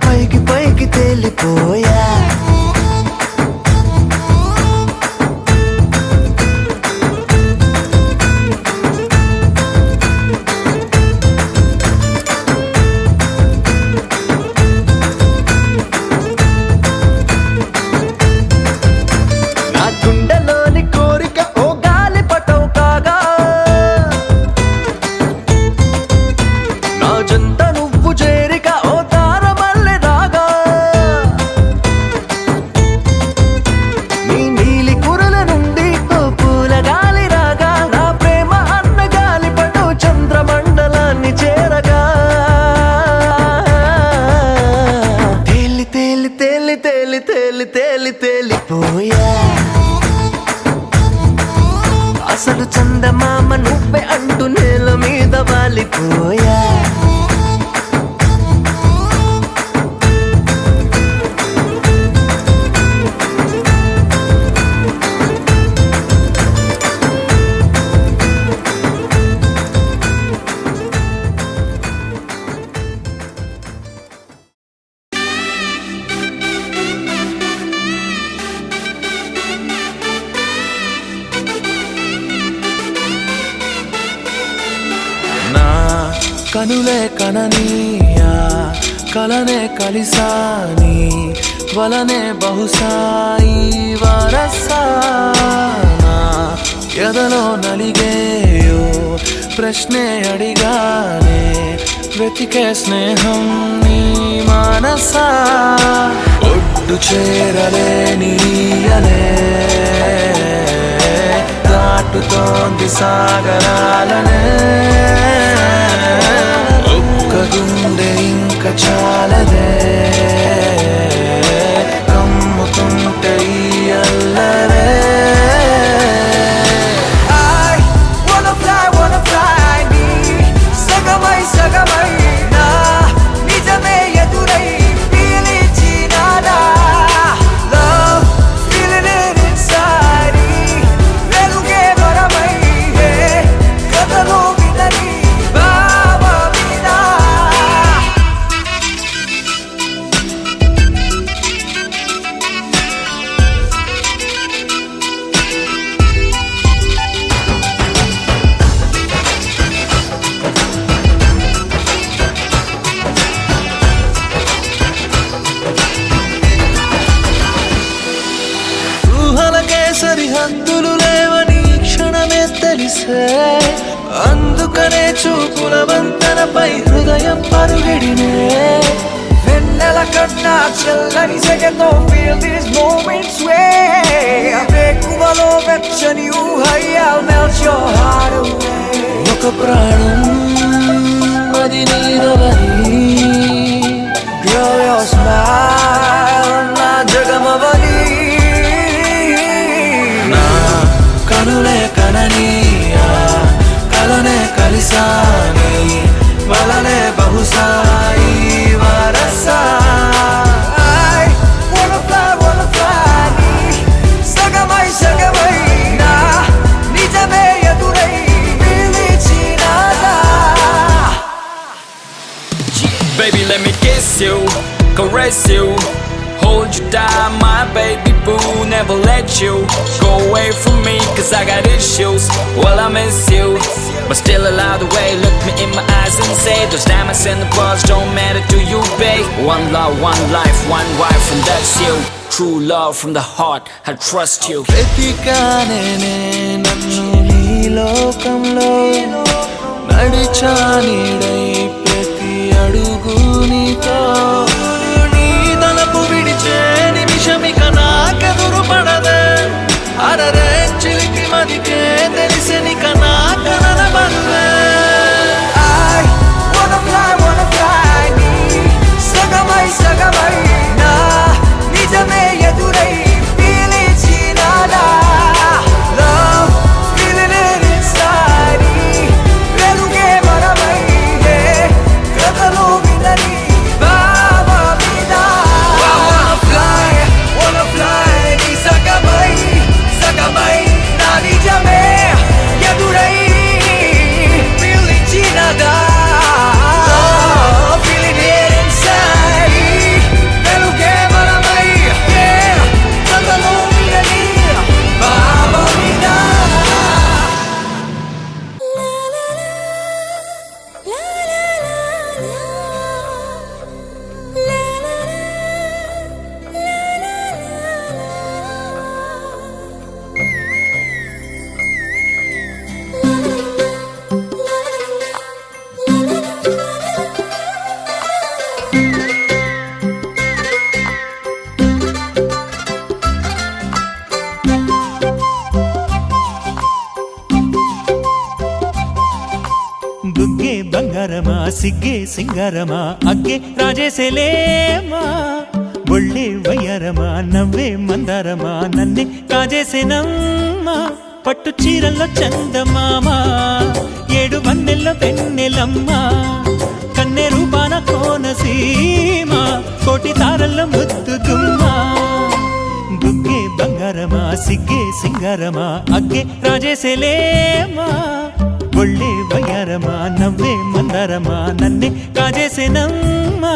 పైకి పైకి తేలిపోయా తేలిపోయా అసలు చందమామ నువ్వే అంటూ నేల మీద వాలిపోయా కనులే కననీయా కలనే కలిసాని వలనే బహుశాయి వరసానా ఎదలో నలిగేయో ప్రశ్నే అడిగానే వెతికే స్నేహం నీ మనసా ఒడ్డు చేరలేనియలే దాటుతోంది సాగరాలనే గుండె ఇంక చాలదే కమ్ముతుంటే అల్లరే సగమై సగమై నా నిజమే ఎదురై పీలిచినాదా లవ్ ఫీలింగ్ ఇట్ ఇన్సైడ్ వెలుగే వరమై కథలో వినని సరిహద్దులు లేవని క్షణమే తెలిసే అందుకనే చూపుల వంతెనపై హృదయం పరుగిడినే వెన్నెల కన్నా చల్లని సెగతో feel these moments way వేకువలో వెచ్చని ఊహయ్యాల్ melt your heart away ఒక ప్రాణం అది నీదవని girl your smile నా జగమవని కనులే కననీయా కలనే కలిసాని వలనే బహుశాయి వరసా సగమై సగమై నా నిజమే ఎదురై పిలిచినాదా Baby, let me kiss you, caress you, hold you down, my baby boo. Never let you go away from me, cause I got issues. Well, I miss you, but still allow the way. Look me in my eyes and say those diamonds and the pearls don't matter to you, babe. One love, one life, one wife, and that's you. True love from the heart, I trust you. వెతికానే నన్ను నీ లోకంలో నడిచానిడై ప్రతి అడుగు నీతో నీ తలపు విడిచే నిమిషమిక నాకెదురు పడదే అరరే చిలికి మదికే తెలిసినిక నా కనన బరువే సగమై సగమై నా నిజమే ఎదురై పిలిచినాదా లవ్ ఫీలింగ్ ఇట్ ఇన్సైడ్ వెలుగే వరమై కథలో వినని బాబా మీద wanna fly నీ సగమై సగమై నా నిజమే ఎదురై పిలిచినాదా feeling it inside సిగ్గే సింగారమా అగ్గే రాజేసేలేమా ఒళ్ళే వయ్యారమా నవ్వే మందారమా నన్నే కాజేసేనమ్మా పట్టు చీరల్లో చందమామా ఏడు వన్నెల్లో వెన్నెలమ్మా కన్నె రూపాన కోనసీమ కోటి తారల్లో ముద్దుగుమ్మా బుగ్గే బంగారమా సిగ్గే సింగారమా అగ్గే రాజేసేలేమా ఒళ్ళే వయ్యారమా నవ్వే మందారమా నన్నే కాజేసేనమ్మా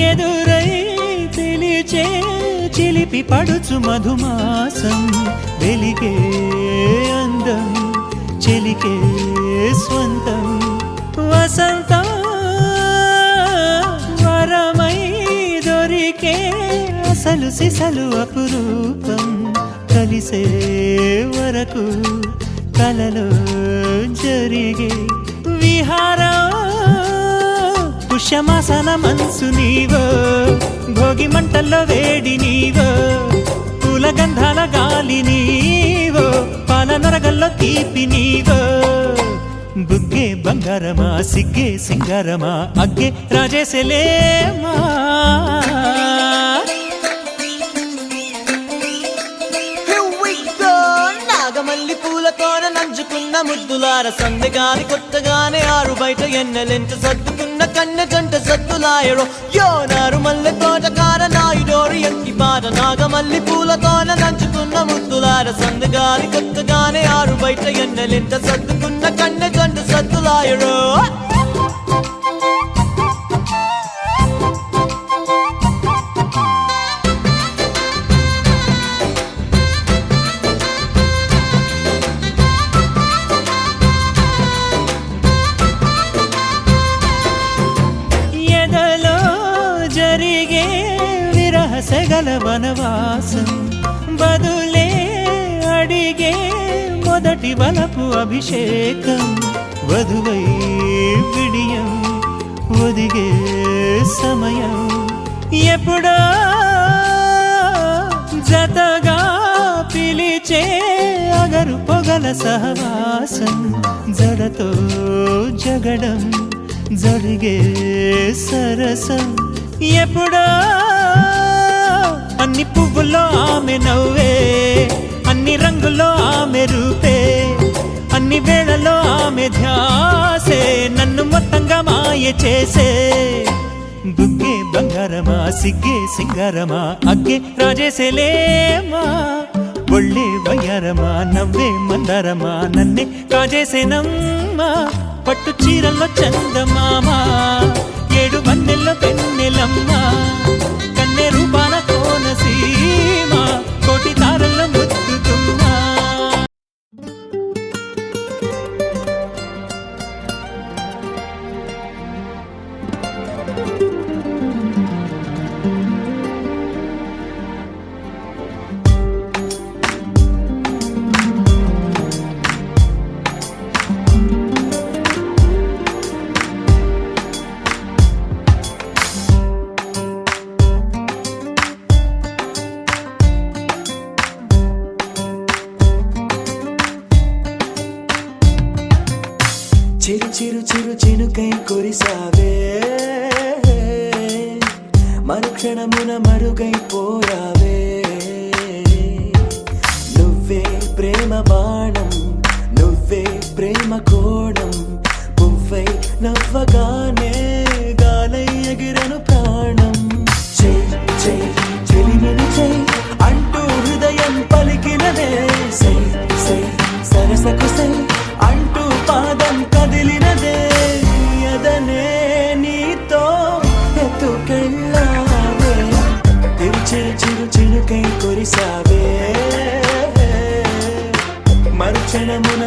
ఎదురై తెలిచే చిలిపి పడుచు మధుమాసం వెలిగే అందం చెలికే స్వంతం వసంతం వరమై దొరికే అసలు సిసలు అపురూపం కలిసే వరకు కలలో జరిగే విహారం పుష్యమాసన మనసు నీవో భోగి మంటల్లో వేడి నీవో పూల గంధాల గాలి నీవో పాల నరగల్లో తీపి నీవో బుగ్గే బంగారమా సిగ్గే సింగారమా అగ్గే రాజేసేలేమా నాగమల్లి పూలతోన నంచుకున్న ముద్దులార సందెగాని కొత్తగానే ఆరు బయట ఎన్నెలెంట సర్దుకున్న కన్నె జంట సద్దులాయరో యోనారు మల్లె తోటకార నాయుడోరు ఎంకి బాట నాగమల్లి పూలతోన నంచుకున్న ముద్దులార సందెగాని కొత్తగానే ఆరు బయట ఎన్నెలెంట సర్దుకున్న కన్నె జంట సద్దులాయరో సెగల వనవాసం బదులే అడిగే మొదటి వలపు అభిషేకం వధువై విడియం ఒదిగే సమయం ఎప్పుడో జతగా పిలిచే అగరు పొగల సహవాసం జడతో జగడం జరిగే సరసం ఎప్పుడో అన్ని పువ్వుల్లో ఆమె నవ్వే అన్ని రంగుల్లో ఆమె రూపే అన్ని వేళల్లో ఆమె ధ్యాసే నన్ను మొత్తంగా మాయ చేసే బుగ్గే బంగారమా సిగ్గే సింగారమా అగ్గే రాజేసేలేమా ఒళ్ళే వయ్యారమా నవ్వే మందారమా నన్నే కాజేసేనమ్మా పట్టు చీరల్లో చందమామా ఏడు వన్నెల్లో పెన్నెలమ్మా కన్నె రూపాన కోనసీమ కోటి తారల్లో ముద్దుగుమ్మా చిరు చిరు చిరు చినుకై కురిసావే మరుక్షణమున మరుగైపోయావే నువ్వే ప్రేమ బాణం నువ్వే ప్రేమ కోణం పువ్వై నవ్వగానే గాలై ఎగిరను ప్రాణం చెయ్ చెయ్ చెలిమిని చెయ్ అంటూ హృదయం పలికినదే సై సై సరసకు సై అంటూ పాదం కదిలినదే అదనే నీతో ఎత్తుకెళ్ళావే చిరు చిరు చినుకై కురిసావే మరుక్షణమున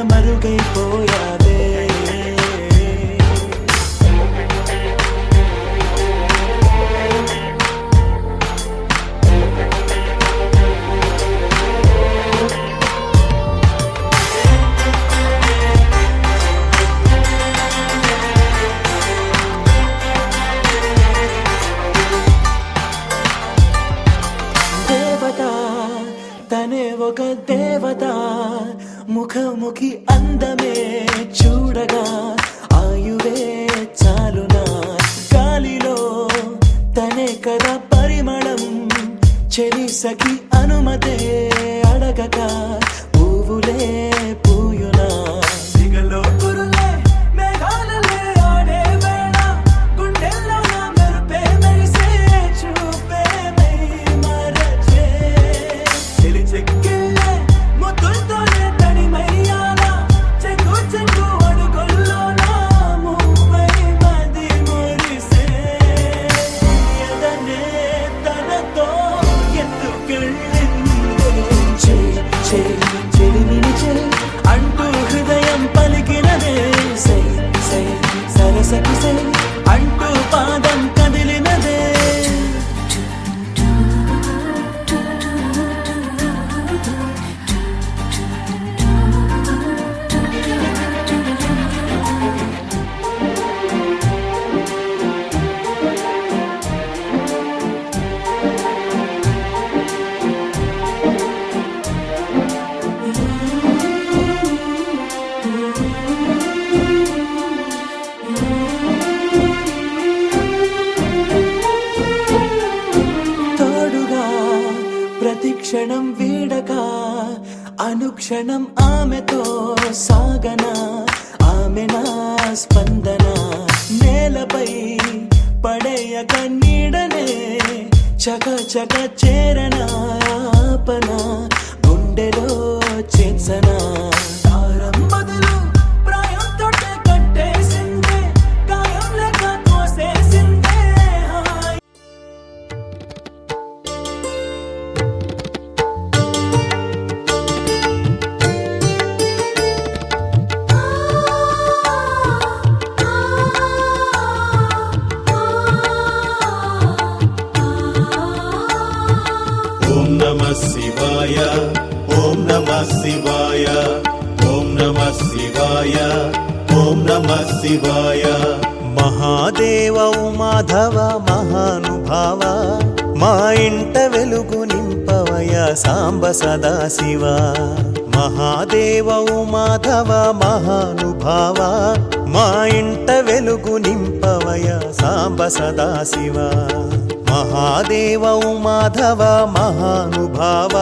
ముఖాముఖి అందమే చూడగా ఆయువే చాలునా గాలిలో తనే కదా పరిమళం చెలి సఖి అనుమతే అడగక పువ్వులే పూయునా దిగలో కురులే మేఘాలలే ఆడే వేళ గుండెల్లో నా మెరుపే మెరిసే చూపే మై మరచే చెలి చెక్కిళ్ళే ముద్దులతోనే తడిమయ్యాలా చెక్కు చెక్కు అడుగుల్లో నా మువ్వై మది మురిసే ఎదనే తనతో అంటూ హృదయం పలికినదే సై సై సరసకి సై అంటూ పాదం కదిలినదే తోడుగా ప్రతిక్షణం వీడక అనుక్షణం ఆమెతో సాగన ఆమె నా స్పందన నేలపై పడేయక నీడనే చక చక చేరన ఆపన గుండెలో చేసన తారం బదులు ప్రాయం తోటే కట్టేసిందే గాయం లేక తోసేసిందే హాయ్ ఓం నమః శివాయ ఓం నమః శివాయ ఓం నమః శివాయ ఓం నమః శివాయ మహాదేవ మాధవ మహానుభావ మా ఇంట వెలుగు నింపవయ సాంబ సదాశివ మహాదేవ మాధవ మహానుభావ మా ఇంట వెలుగు నింపవయ సాంబ సదాశివ మహాదేవ మాధవ మహానుభావ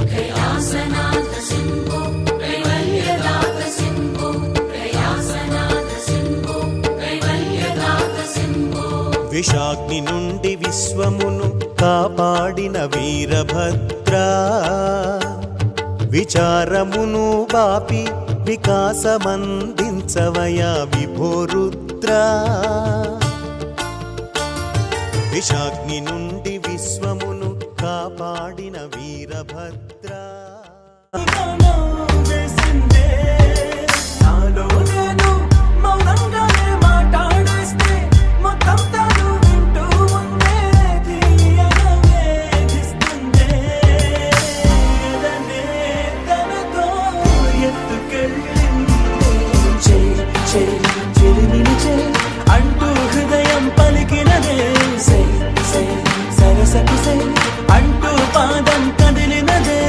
प्रयासनाथ सिंहो कैवल्यदात सिंहो प्रयासनाथ सिंहो कैवल्यदात सिंहो విషాగ్ని నుండి విశ్వమును కాపాడిన వీరభద్ర విచారమును బాపి వికాసమందించవయా విభోరుద్ర విషాగ్ని నుండి విశ్వమును కాపాడిన వీరభద్ర వేసిందే నాలో నేను మౌనంగానే మాట్లాడేస్తే మొత్తం తాను వింటూ ఉందే తీయగా వేధిస్తుందే ఎదనే తనతో ఎత్తుకెళ్ళిందే చెలిమిని అంటూ హృదయం పలికినదే సై సై సరసకి సై అంటూ పాదం కదిలినదే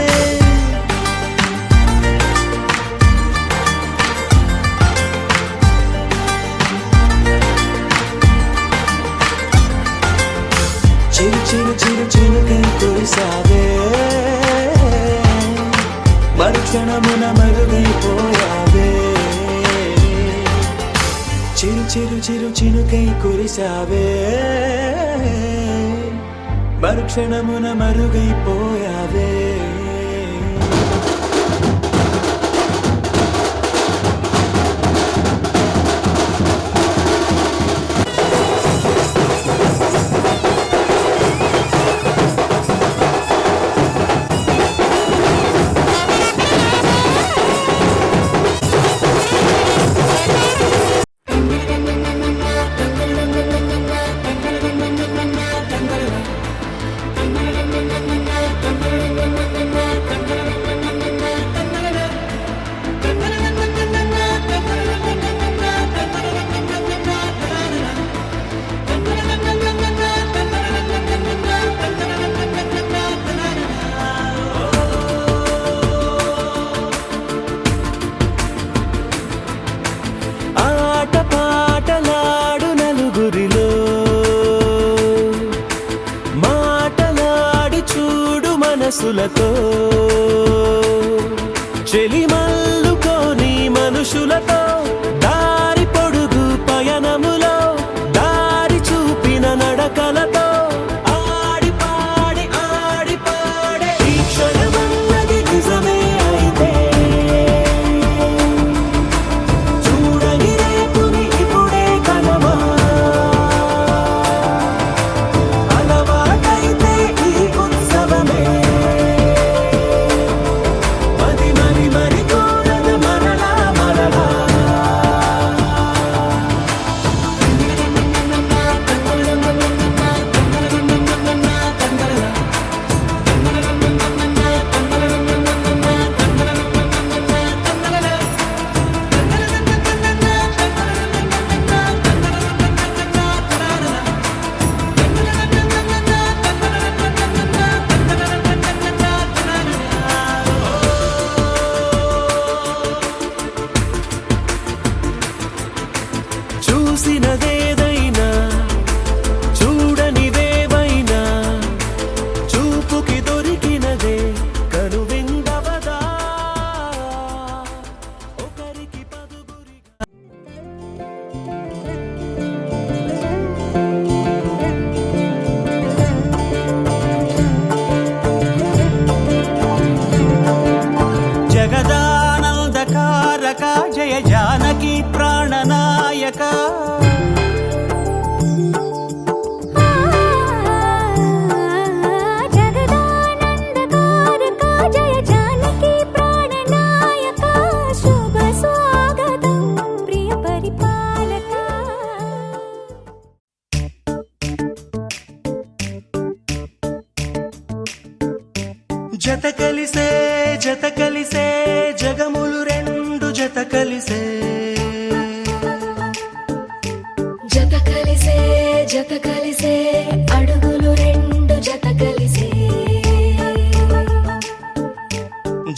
చిరు చిరు చిరు చిరుకై కురిసావే మరుక్షణమున మరుగైపోయావే చిరు చిరు చిరు చినుకై కురిసావే మరుక్షణమున మరుగైపోయావే సొగసులతో చెలిమల్లుకోని మనుషులతో దారి పొడుగు పయనములో దారి చూపిన నడకలతో ఆడి పాడే ఈ క్షణమన్నది నిజమే అయితే చూడని రేపుని ఇప్పుడే కలవా అలవాటైతే ఈ ఉత్సవమే మరి కోరద మరలా చూసినదేదైనా చూడనిదేవైనా చూపుకి దొరికినదే కనువిందవదా ఒకరికి పదుగురిగా జగదానందకారక జయ జానకి ప్రాణనాయక జగదానందకారక జయ జానకి ప్రాణనాయక శుభ స్వాగతం ప్రియ పరిపాలక జత కలిసే జగములు రెండు జత కలిసే జత కలిసే అడుగులు రెండు జత కలిసే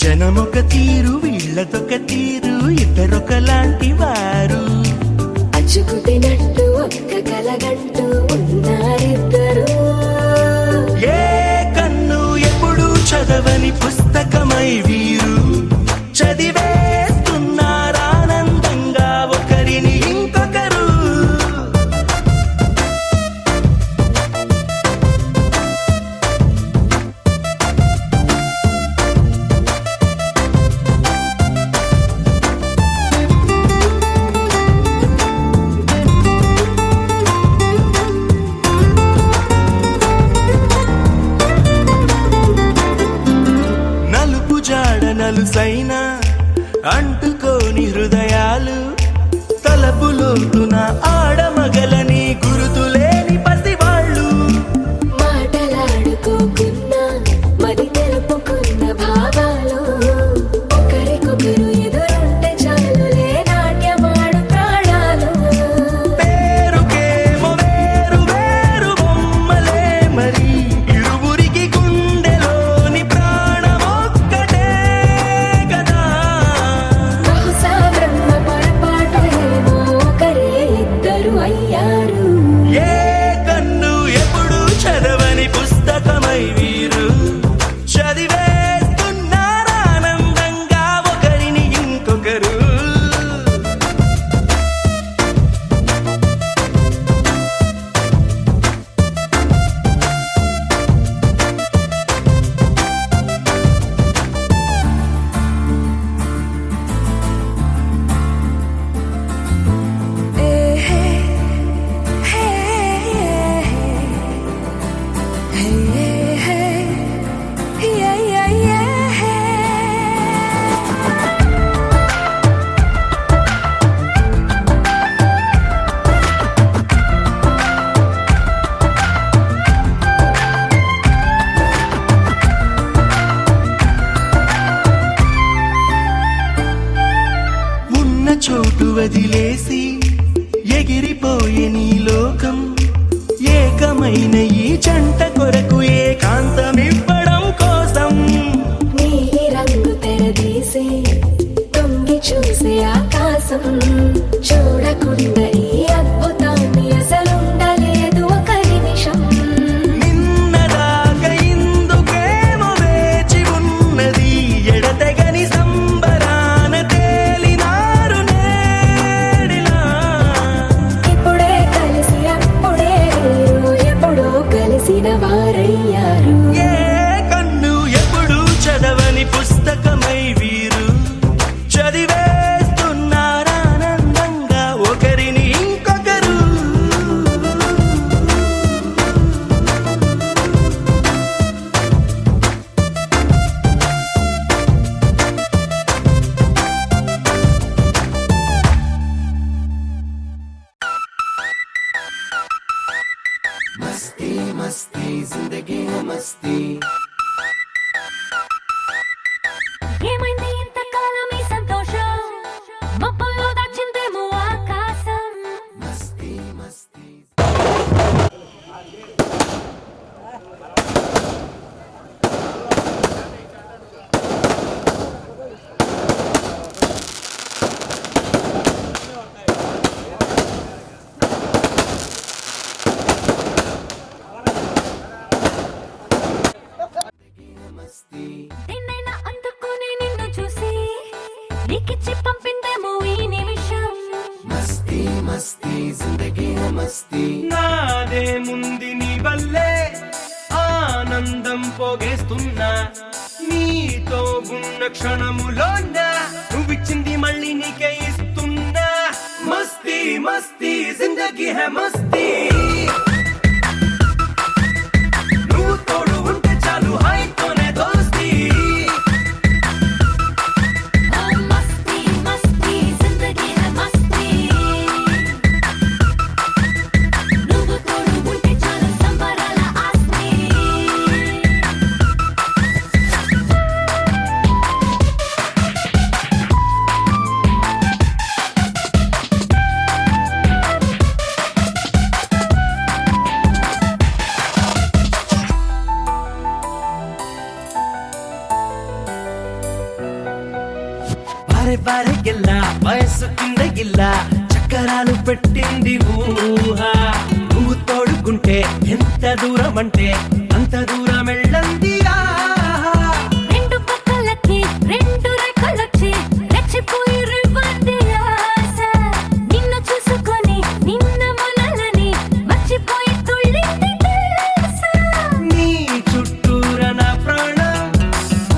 జనమొక తీరు వీళ్ళదొక తీరు ఇద్దరొకలాంటి వారు అచ్చుకు తినట్టు ఒక్క కలగంటూ ఉన్నారిద్దరు ఏ కన్ను ఎప్పుడు చదవని పుస్తకమై వీరు చదివేస్తున్నారానందంగా ఒకరిని ఇంకొకరు నలుపు జాడ నలుసైన అంటుకోని హృదయాలు తలపులోతున ఆడమగలని గురుతులేని పసివాళ్ళు మాటలాడుకోకున్నా మరి తెలుపుకున్న భావాలు ఒకరికొకరు ఎదురుంటే చాలులే నాట్యమాడు ప్రాణాలు పేరుకేమో వేరు వేరు బొమ్మలే మరి ఇరువురికి గుండెలోని ప్రాణమొక్కటే కదా బహుశా బ్రహ్మ పొరపాటు ఏమో ఒకరే ఇద్దరు అయ్యారు ఏ కన్ను ఎప్పుడు చదవని పుస్తకమై వీరు చదివేస్తున్నారానందంగా ఒకరిని ఇంకొకరు ఉన్న చోటు వదిలేసి ఎగిరిపోయే నీ లోకం ఏకమైన ఈ జంట కొరకు ఏకాంతమివ్వడం కోసం నీలి రంగు తెరదీసి తొంగి చూసే ఆకాశం చూడకుండా ఈ అద్భుతాన్ని అసలుండలేదు ఒక నిమిషం నిన్నదాకా ఇందుకేమో వేచి నీకిచ్చి పంపిందేమో ఈ నిమిషం నాదే ముందు నీ వల్లే ఆనందం పోగేస్తున్నా నీతో ఉన్న క్షణములోన నువ్విచ్చింది మళ్ళీ నీకే ఇస్తున్నా మస్తీ మస్తీ జిందగీ హై మస్తీ నువ్వు తోడు ఉంటే చాలు హాయితోనే దోస్తీ మస్తీ మస్తీ జిందగీ హై మస్తీ నువ్వు తోడు ఉంటే చాలు సంబరాల ఆస్తి బారే బారే గిల్లా వయస్సు కింద గిల్లా చక్కరాలు పెట్టింది ఊహ నువ్వు తోడుకుంటే ఎంత దూరం అంటే అంత దూరం వెళ్ళంది రెండు పక్కలకి రెండు రెక్కలొచ్చి రెచ్చిపోయి రివ్వండి ఆశ నిన్ను చూసుకొని నిన్న మొనలని మర్చిపోయి తుళ్ళింది తెలుసా నీ చుట్టూర నా ప్రాణం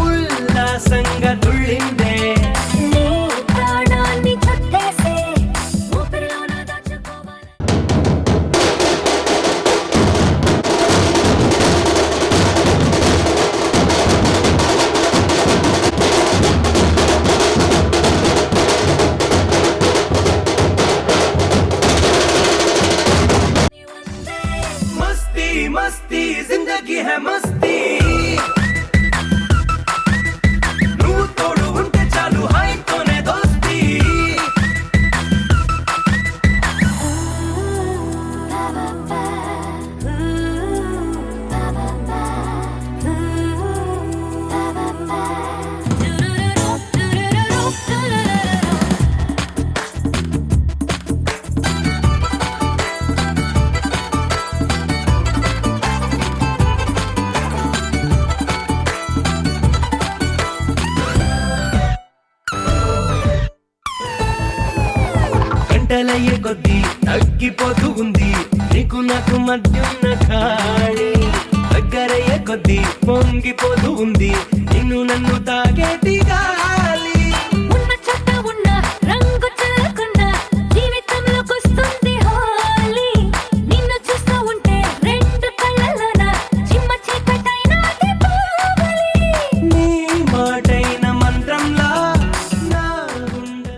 ఉల్లాసంగా తుళ్ళిందే నీ ప్రాణాన్ని చుట్టేసే ఊపిరిలోన దాచుకోవాలి మస్తీ మస్తీ జిందగీ హై మస్తీ నువ్వు తోడు ఉంటే చాలు హాయితోనే దోస్తీ గంటలయ్యే కొద్దీ తగ్గిపోతూ ఉంది నీకు నాకు మధ్యున్న ఖాళీ దగ్గరయ్యే కొద్దీ పొంగిపోతూ ఉంది నిన్ను నన్ను తాగేటి గాలి ఉన్న చోట ఉన్న రంగు చెల్లకున్న జీవితంలోకొస్తుంది హోలీ నిన్ను చూస్తూ ఉంటే రెండు కళ్ళలోన చిమ్మ చీకటైన దీపావళి నీ మాటైన మంత్రంలా నా గుండె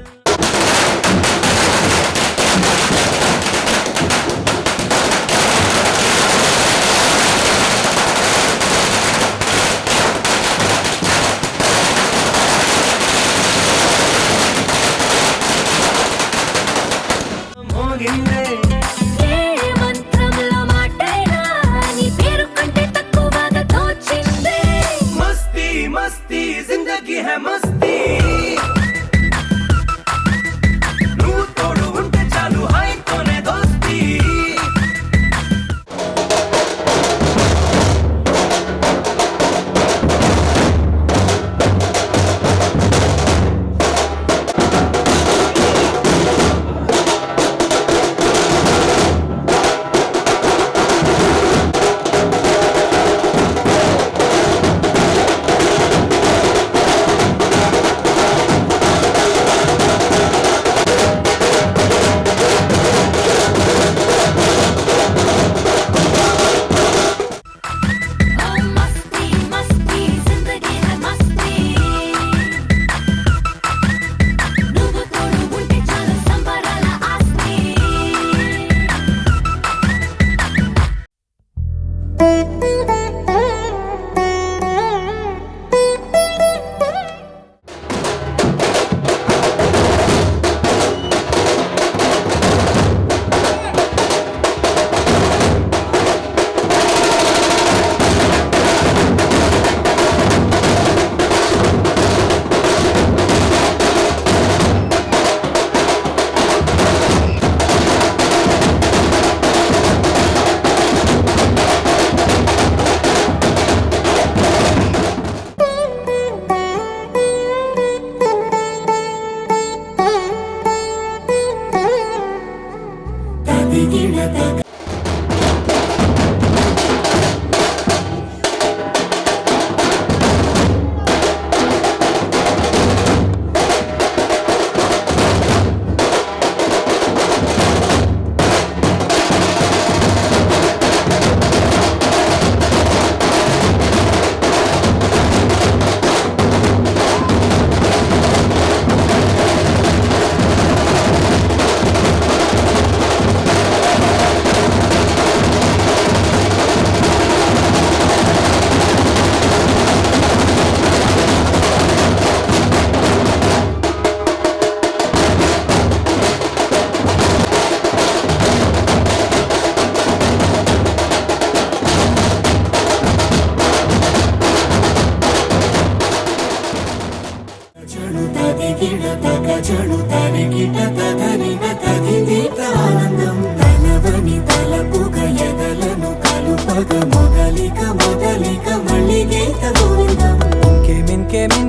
జడు తరికిట తదరిన తదిదీత ఆనందం తలవని తలపుగ ఎదలను కలుపగ మొదలిక మొదలిక మళ్ళీ గీత గోవిందం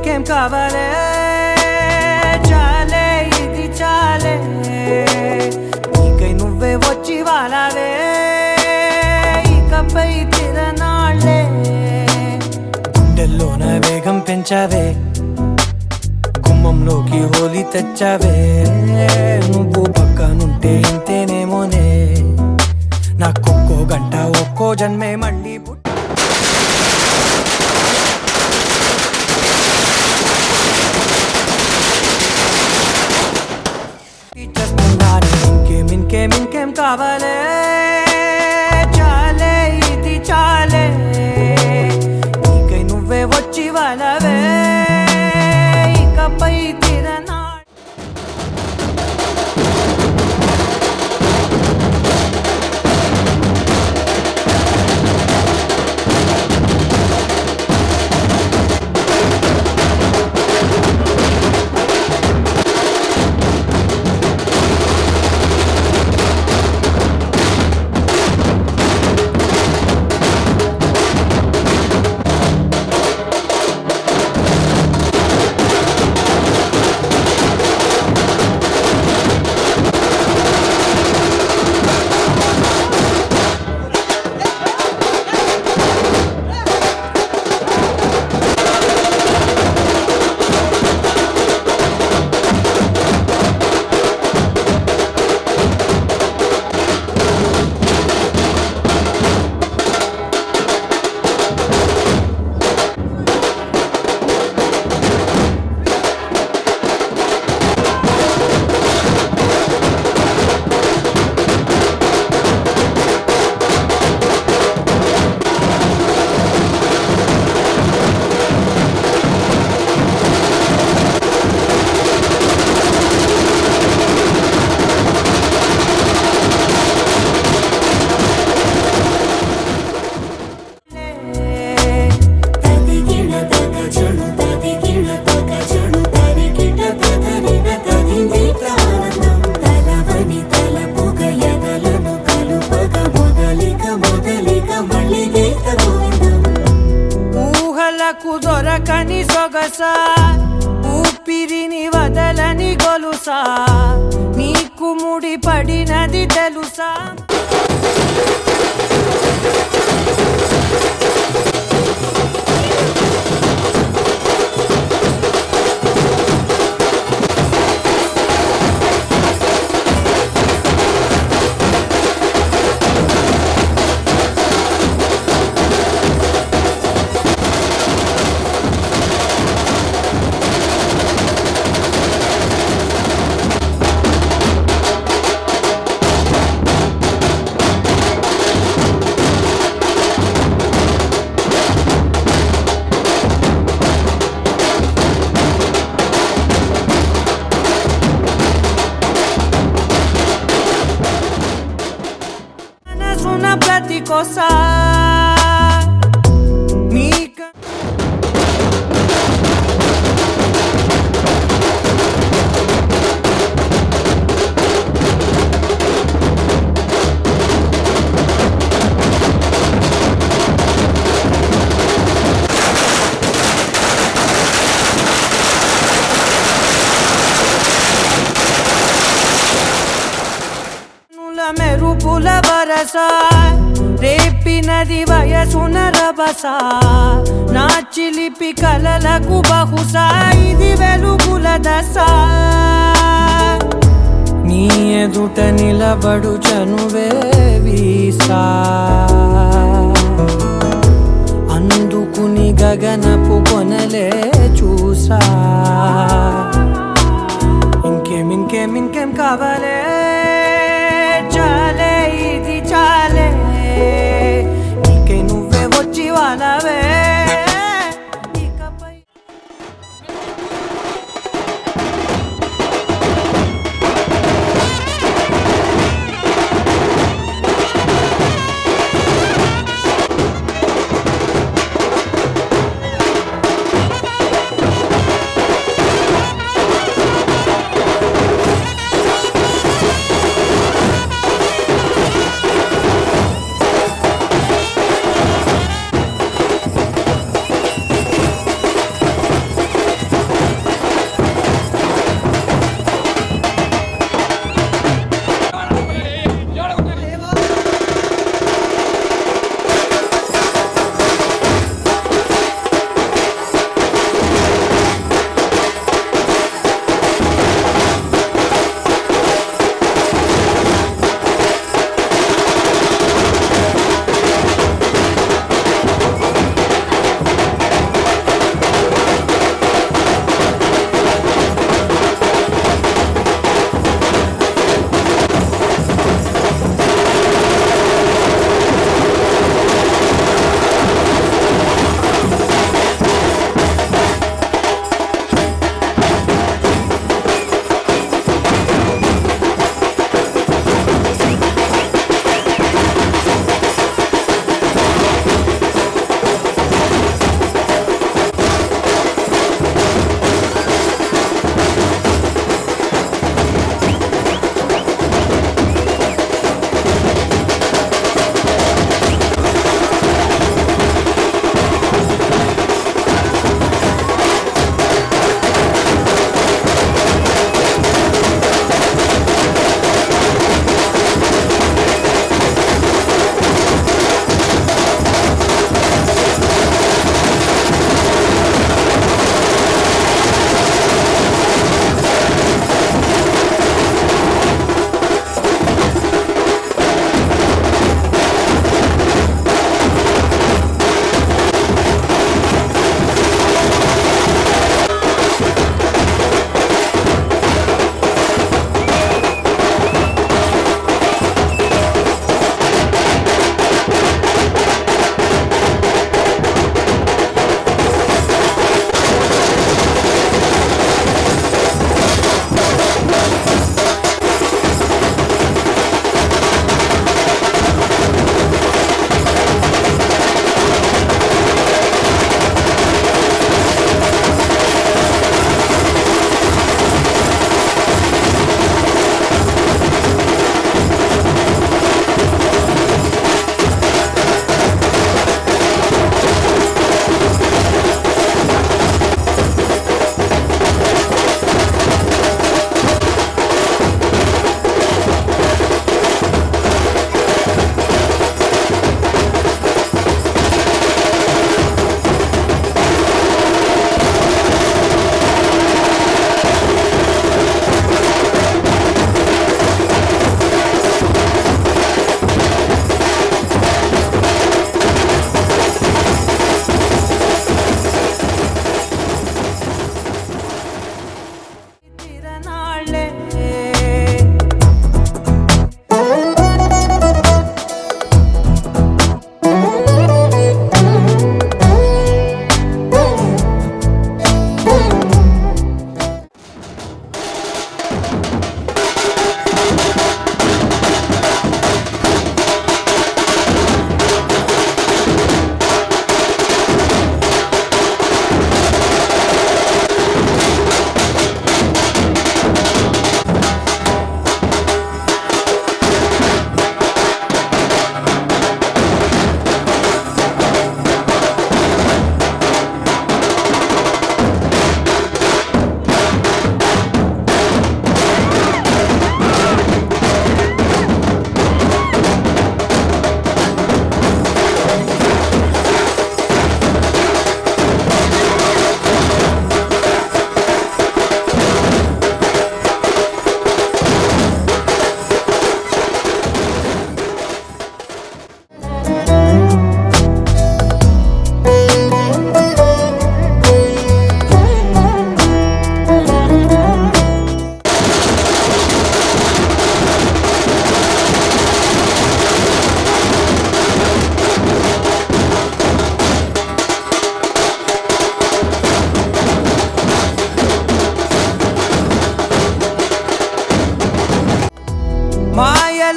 ఇంకేం కావాలే చాలే ఇది చాలే నీకై నువ్వే వచ్చి వాలావే ఇకపై తిరనాళ్ళే గుండెల్లోన వేగం పెంచావే గుమ్మంలోకి హోలీ తెచ్చావే నువ్వు పక్కనుంటే ఇంతేనేమోనే నాకొక్కో గంట ఒక్కో జన్మే మళ్ళీ ఇంకేం కావాలే చాలే ఇది చాలే నీకై నువ్వే వచ్చి వాళ్ళవే ఇకపై తిరనా దొరకని సొగసా ఊపిరిని వదలని గొలుసా నీకు ముడి పడినది తెలుసా ప్రతి కోసా మెరుపుల వరస రేపినది వయసున రభస నా చిలిపి కలలకు బహుశా ఇది వెలుగుల దశ నీ ఎదుట నిలబడు చనువే వీసా అందుకుని గగనపు కొనలే చూసా ఇంకేం కావాలే చాలే ఇది చాలే నీకై నువ్వే వచ్చి వాలవే ఇకపై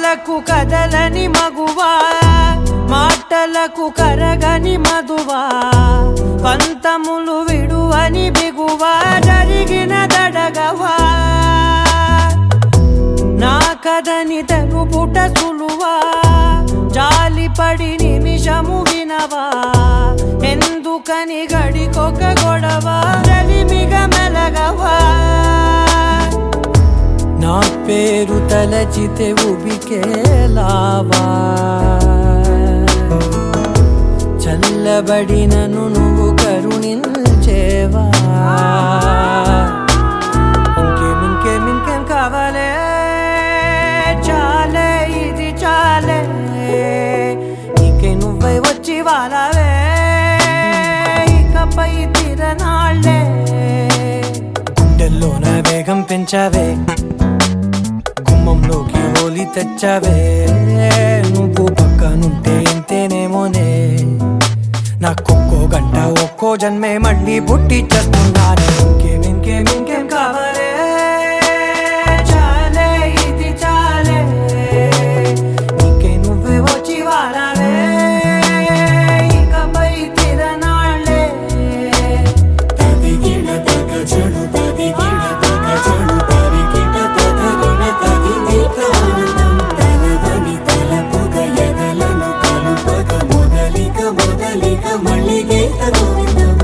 మాటలకు కదలని మగువా మాటలకు కరగని మధువా పంతములు విడువని బిగువా జరిగిన దడగవా నా కదని తెలుపుట సులువా జాలిపడి నిమిషము వినవా ఎందుకని గడికొక గొడవ రలిమిగ మెలగవా నా పేరు తలచితే ఉబికేలావా చల్లబడినను నువ్వు కరుణించేవా ఇంకేం కావాలే చాలే ఇది చాలే నీకే నువ్వై వచ్చి వాళ్ళవే ఇకపై తిరనాళ్ళే గుండెల్లోన వేగం పెంచావే గుమ్మంలోకి హోలీ తెచ్చావే నువ్వు పక్కనుంటే ఇంతేనేమోనే నాకొక్కో గంట ఒక్కో జన్మే మళ్ళీ పుట్టి చేస్తున్నానే ఇంకేం కావాలే చాలే ఇది చాలే నీకే నువ్వే వచ్చి వాళ్ళవే ఇకపై తిరనాళ్ళే తదిగిన తగ చెడు తదిగిన తగ చెడు తరిగిన తగగిన తగిదిక ఆనందం తలవని తలపుగ ఎదలను కలుపగ మొదలిక మళ్ళీ గీత గోవిందం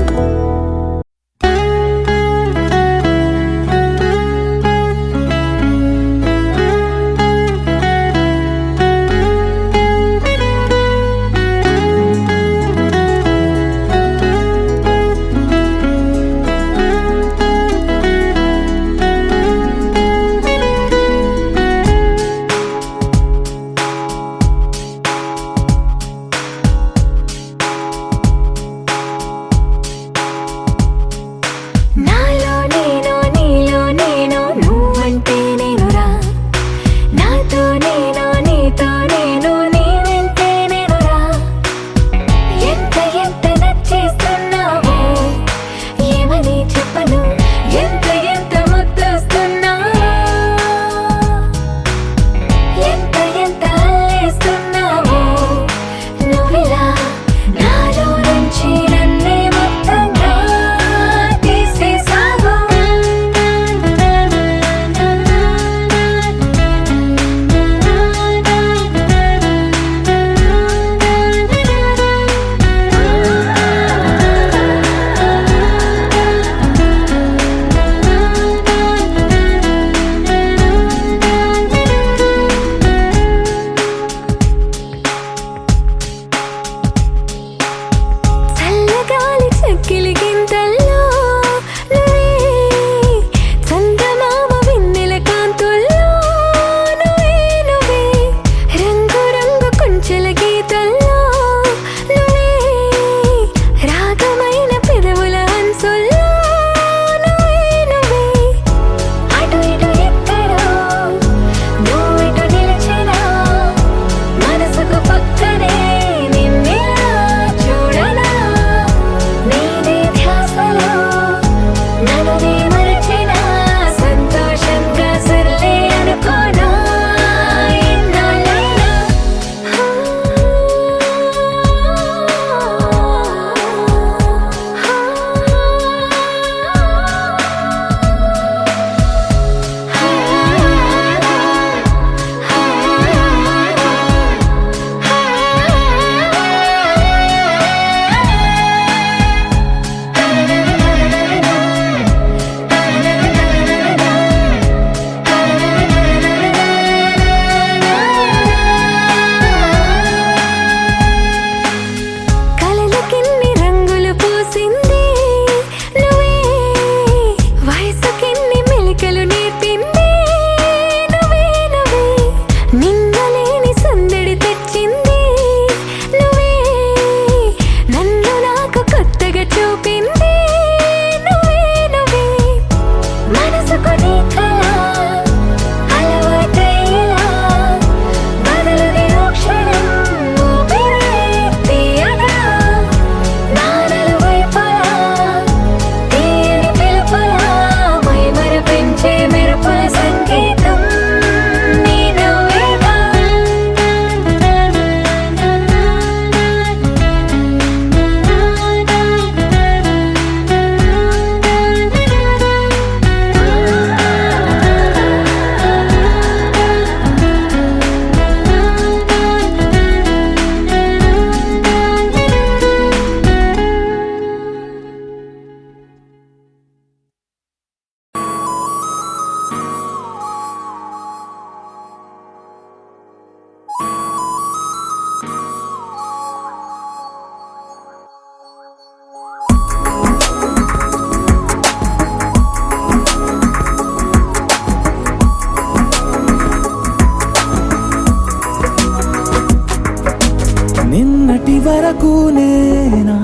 వరకు నేనా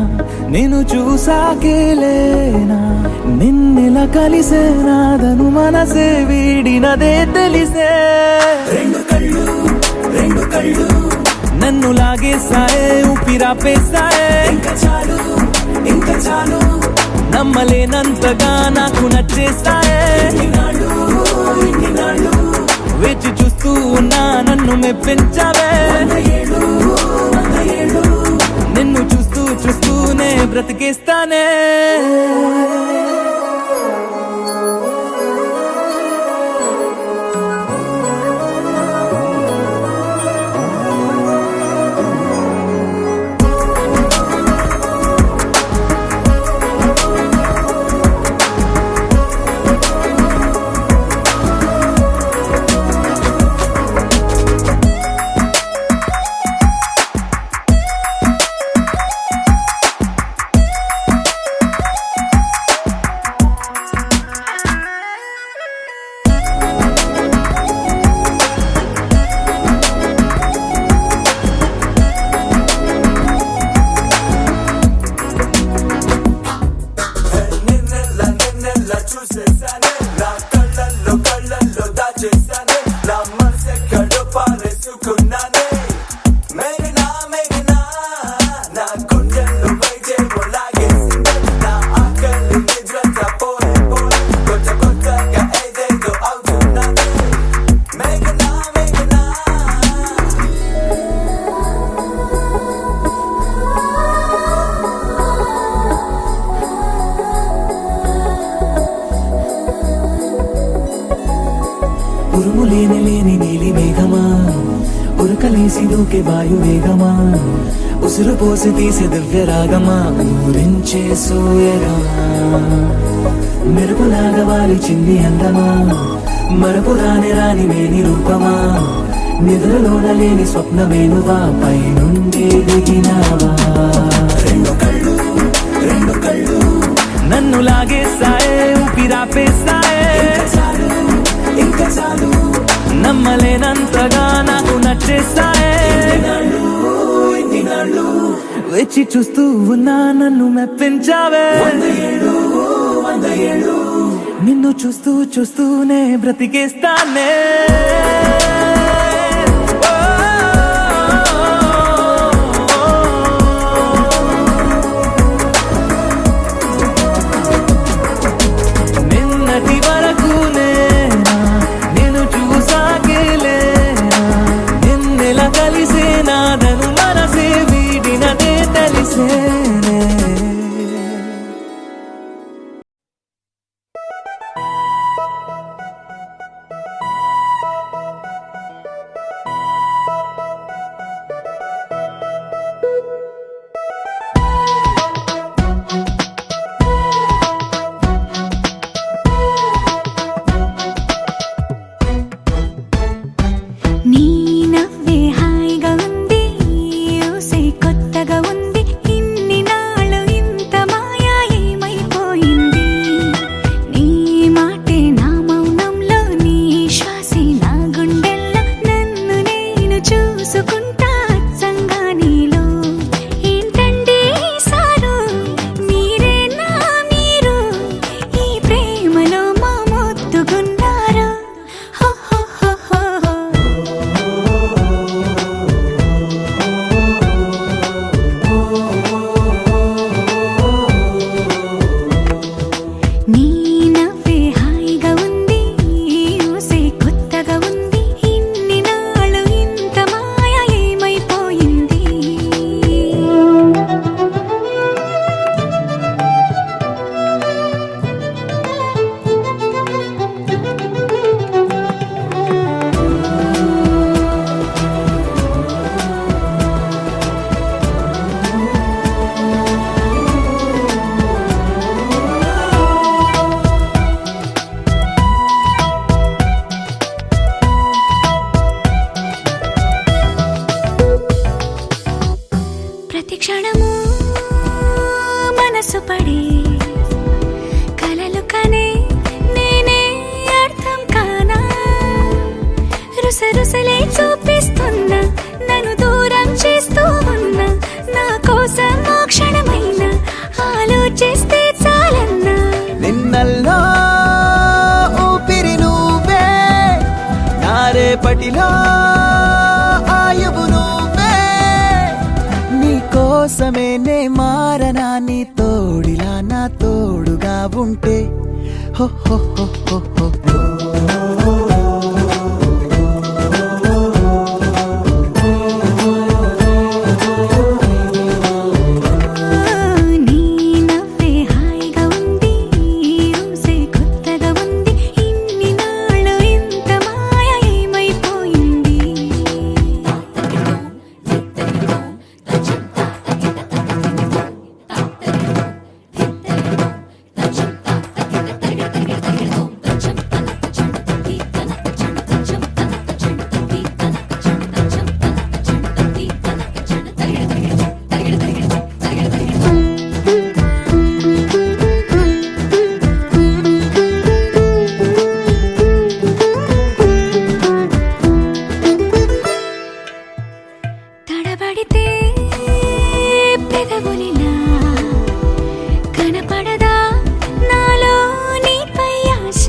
నేను చూసాకేలేనా నిన్నెలా కలిసేనాదను మనసే వీడినదే తెలిసే రెండు కళ్ళు నన్ను లాగేసాయే ఊపిరాపేసాయే ఇంకా చాలు నమ్మలేనంతగా నాకు నచ్చేసాయే వేచి చూస్తూ ఉన్నా నన్ను మెప్పించావే నిన్ను చూస్తూనే బ్రతికేస్తానే ఉరుము లేని నీలి మేఘమా ఉరకలేసి దూకే వాయు వేగమా ఉసురు పోసి తీసే దివ్య రాగమా ఊరించే సూయగమా మెరుపులాగా వాలి చింది అందమా మరపు రాని మేని రూపమా నిద్రలోన లేని స్వప్నమేనువా పై నుండి దిగినావా రెండు కళ్ళు నన్ను లాగేసాయే ఊపిరాపేసాయే ఇంకా చాలు నమ్మలేనంతగా నాకు నచ్చేసాయే వేచి చూస్తూ ఉన్నా నన్ను మెప్పించావే నిన్ను చూస్తూనే బ్రతికేస్తానే నిన్నటి వరకు నేను చూసాకేలేనా నిన్నెలా కలిసేనాదను మనసే వీడినదే తెలిసేనే నీ నవ్వే హాయిగా ఉంది ఊసే కొత్తగా ఉంది ఇన్ని నాళ్ళు ఇంత మాయా ఏమైపోయింది నీ మాటే నా మౌనంలో నీ శ్వాసే నా గుండెల్లో నన్ను నేను చూసుకుంటా అచ్చంగా నీలో ఏంటండి సారు మీరేనా మీరు ఈ ప్రేమలో మా మొత్తుకున్నారు హో హో హో హో హో. నీ నవ్వే హాయిగా ఉంది ఊసే కొత్తగా ఉంది ఇన్ని నాళ్ళు ఇంత మాయ ఏమైపోయింది ప్రతి క్షణము మనసు పడే కలలు కనే నేనే అర్థం కానా రుసరుసలే చూపిస్తున్నా నన్ను దూరం చేస్తూ ఉన్నా నా కోసం రేపటిలో ఆయువు నువ్వే నీ కోసమే నే మారనా నీ తోడిలా నా తోడుగా ఉంటే హో హో హో హో హో నీ నవ్వే హాయిగా ఉంది ఊసే కొత్తగా ఉంది ఇన్ని నాళ్ళు ఇంత మాయ ఏమైపోయింది తడబడితే పెదవులిలా కనపడదా నాలో నీపై ఆశ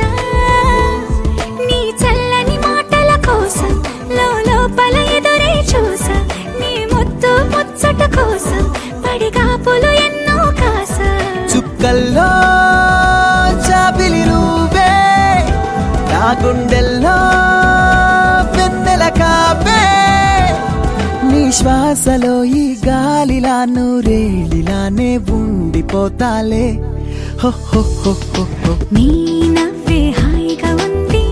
నీ చల్లని మాటల కోసం లోపల ఎదురే చూసా నీ ముద్దు ముచ్చట కోసం పడిగాపులు ఎన్నో కాసా చుక్కల్లో చాపిలి నువ్వే నా గుండెల్లో వెన్నెల కాపే నీ శ్వాసలో ఈ గాలిలా నూరేలిలానే ఉండిపోతాలే హో హో హో హో హో నీ నవ్వే హాయిగా ఉంది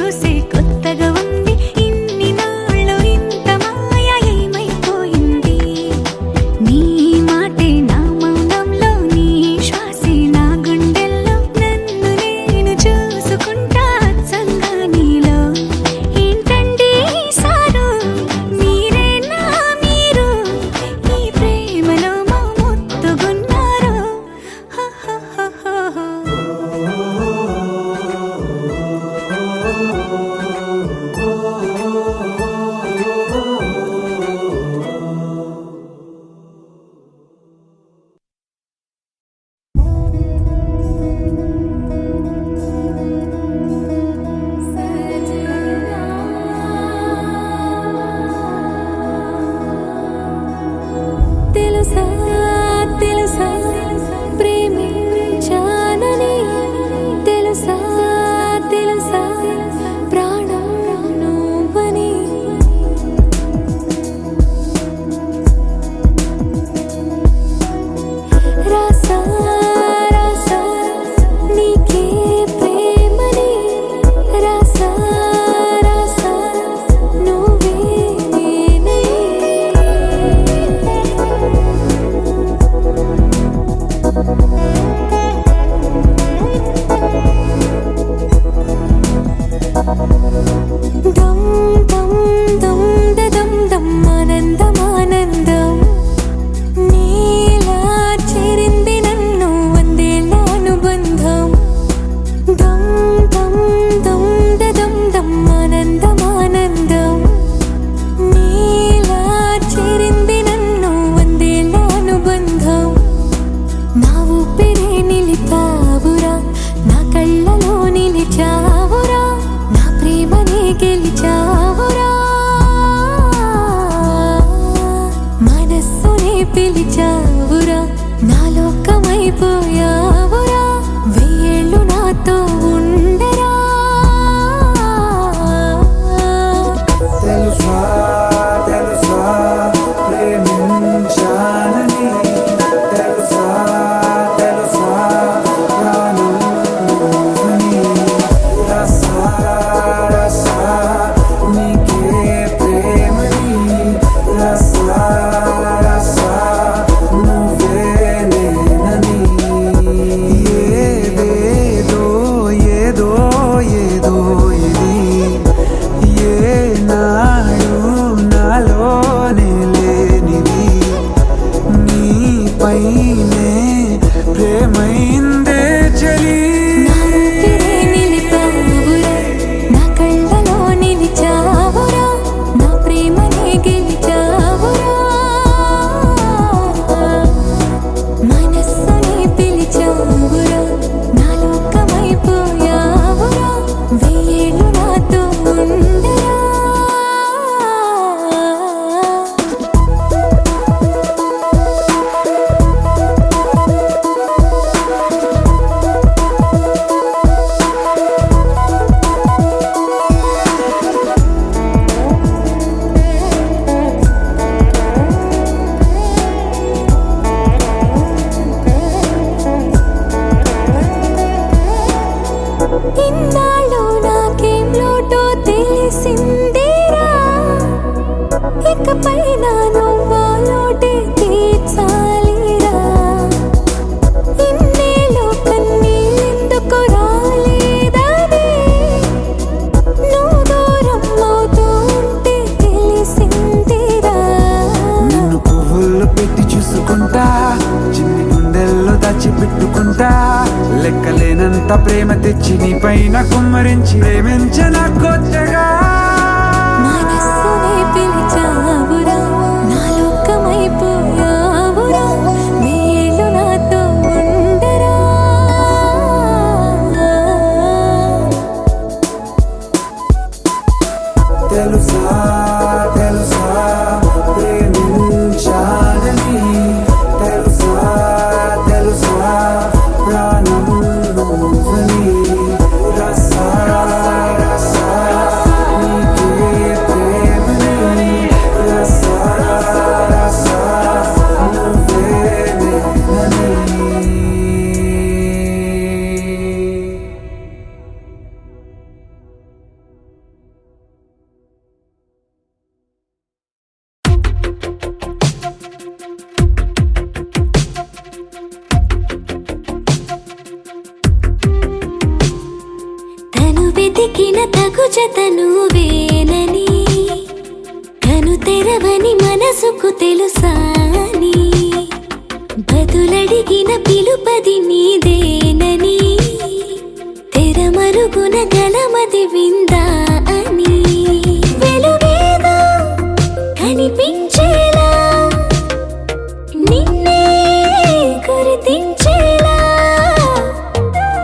ఊసే కొత్తగా ఉంది ఇన్ని నాళ్ళు ఇంత మాయ ఏమైపోయింది నీ మాటే నా మౌనంలో నీ శ్వాసే నా గుండెల్లో నన్ను నేను చూసుకుంటా అచ్చంగా నీలో ఏంటండి సారు మీరే నా మీరు ఈ ప్రేమలో మా ముద్దుగున్నారు హ హ హ హ హ. తెలుసా తెలుసా ప్రేమించానని తెలుసా తెలుసా ప్రాణం నువ్వని రాసా రాసా నీకే ప్రేమని రాసా రాసా నువ్వే నేనై దమ్ దమ్ దమ్ దమ్ దమ్ ఆనందం ఆనందం నీలా చేరింది నన్ను వందేళ్ళ అనుబంధం దమ్ దమ్ దమ్ దమ్ దమ్ ఆనందం ఆనందం నీలా చేరింది నన్ను వందేళ్ళ అనుబంధం నా ఊపిరే నిలిపావురా నా కళ్ళలో నిలిచావురా నా ప్రేమని ఇన్నాళ్ళు నాకేం లోటో తెలిసిందిరా ఇకపై నా నువ్వా లోటే తీర్చాలిరా ఇన్నేళ్ళు కన్నీళ్ళెందుకు రాలేదని నువ్వు దూరం అవుతూ ఉంటే తెలిసిందిరా నిన్ను పువ్వుల్లో పెట్టి చూసుకుంటా చిన్ని గుండెల్లో దాచిపెట్టుకుంటా లెక్కలేనంత ప్రేమ తెచ్చి నీ పైన కుమ్మరించి ప్రేమించిన కొత్తగా మనస్సునే పిలిచావురా నా లోకమైపోయావురా నీళ్ళు నాతో ఉండరా తెలుసా తెలుసా ప్రేమించాలని తెలుసా తెలుసా ప్రాణం నువ్వని రసా రసా నీకే ప్రేమని రసా రసా నువ్వే నేనని తను వెతికిన తగు జతను వేనని కను తెరవని మనసుకు తెలుసాని బదులడిగిన పిలుపది నీదేనని తెరమరుగున గలమది విందా అని వెలుగేదో కనిపించేలా నిన్నే గుర్తించేలా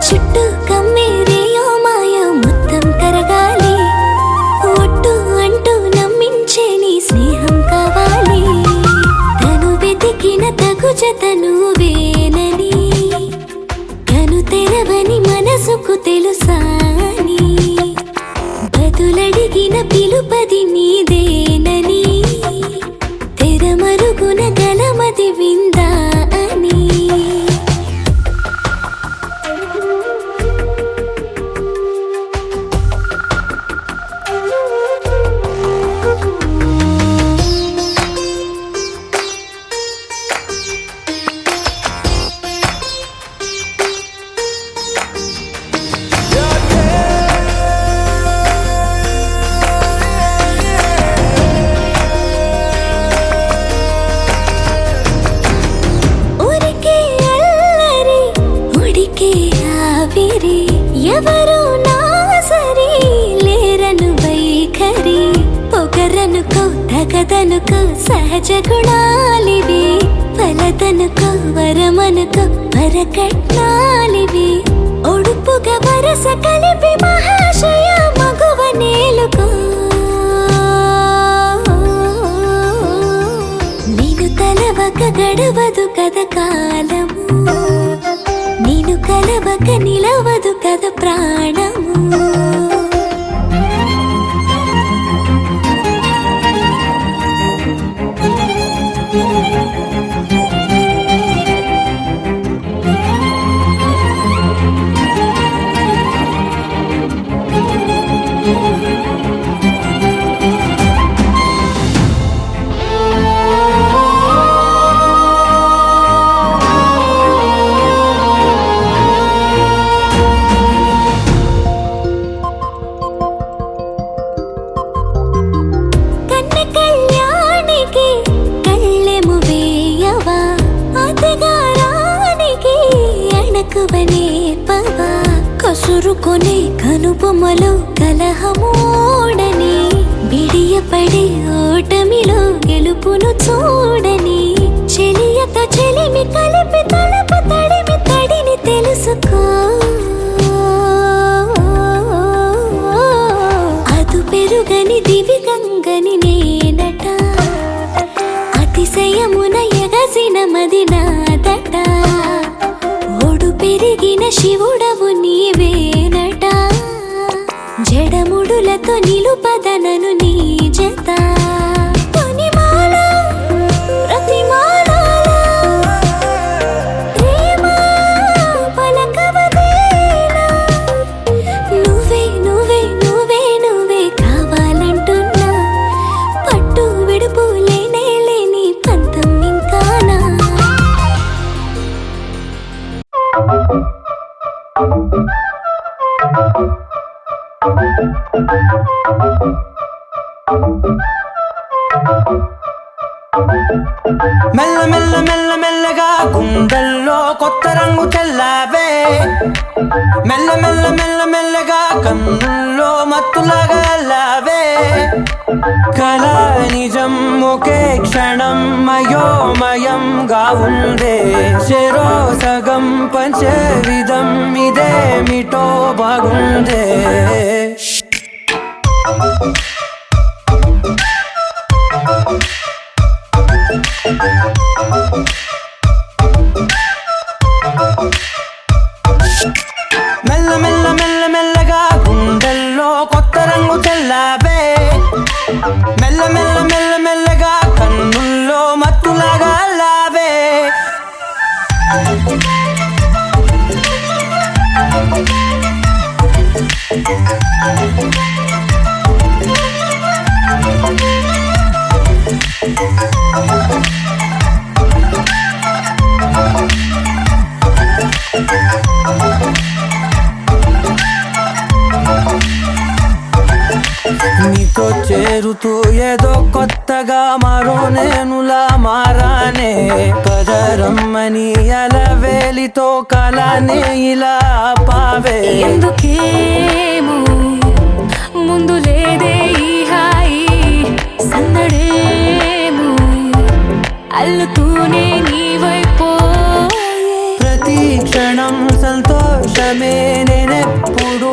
చుట్టూ కమ్మేరేయో మాయ మొత్తం కరగాలి ఒట్టు అంటూ నమ్మించే నీ స్నేహం కావాలి తను వెతికిన తగు జతను వేనని కను తెరవని మనసుకు తెలుసాని బదులడిగిన పిలుపది నీదేనని తెరమరుగున గలమది విందా అని ఊరికే అల్లరి ఉడికే ఆవిరి ఎవరు నా సరి లేరను వైఖరి పొగరనుకో తగదనుకో సహజ గుణాలివి ఫలదనుకో వరమనుకో వరకట్నాలివి ఒడుపుగా వరస కలిపి మహాశయ మగువ నేలుకో నేను తలవక గడవదు కద కాలము నేను కలవక నిలవదు కద ప్రాణము కన్న కళ్యాణికి కళ్ళెము వేయవా అతగారానికి అణకువనే పవా కసురుకొనే కనుబొమ్మలో కలహమోడని బిడియపడే ఓటమిలో గెలుపును చూడని చెలియతో చెలిమి కలిపి తలపు తడిమి తడిని తెలుసుకో అదు పెరుగని దివి గంగని నేనట అతిశయమున ఎగసిన మది నాదట ఒడు పెరిగిన శివుడవు నీవేనట జడముడులతో నిలుపదనను నీ జత కొనిమాల ప్రతిమాలాల ప్రేమ పలకవదేలా నువ్వు మెల్ల మెల్ల మెల్ల మెల్లగా గుండెల్లో కొత్త రంగు చల్లావే మెల్ల మెల్ల మెల్ల మెల్లగా కన్నుల్లో మత్తులాగా అల్లావే కళ నిజం ఒకే క్షణం మయోమయంగా ఉందే చెరో సగం పంచే విధం ఇదేమిటో బాగుందే మెల్ల మెల్ల మెల్ల మెల్లగా గుండెల్లో కొత్త రంగు చల్లావే మెల్ల మెల్ల మెల్ల మెల్లగా కన్నుల్లో మత్తులాగా లావే నీతో చేరుతూ ఏదో కొత్తగా మరో నేనులా మారానే కదరమ్మని అలవేలితో కలానే ఇలా పావే ఎందుకేమో ముందు లేదే ఈ హాయి సందడేమో అల్లుతూనే నీ వైపోయే ప్రతి క్షణం సంతోషమే నేనెప్పుడు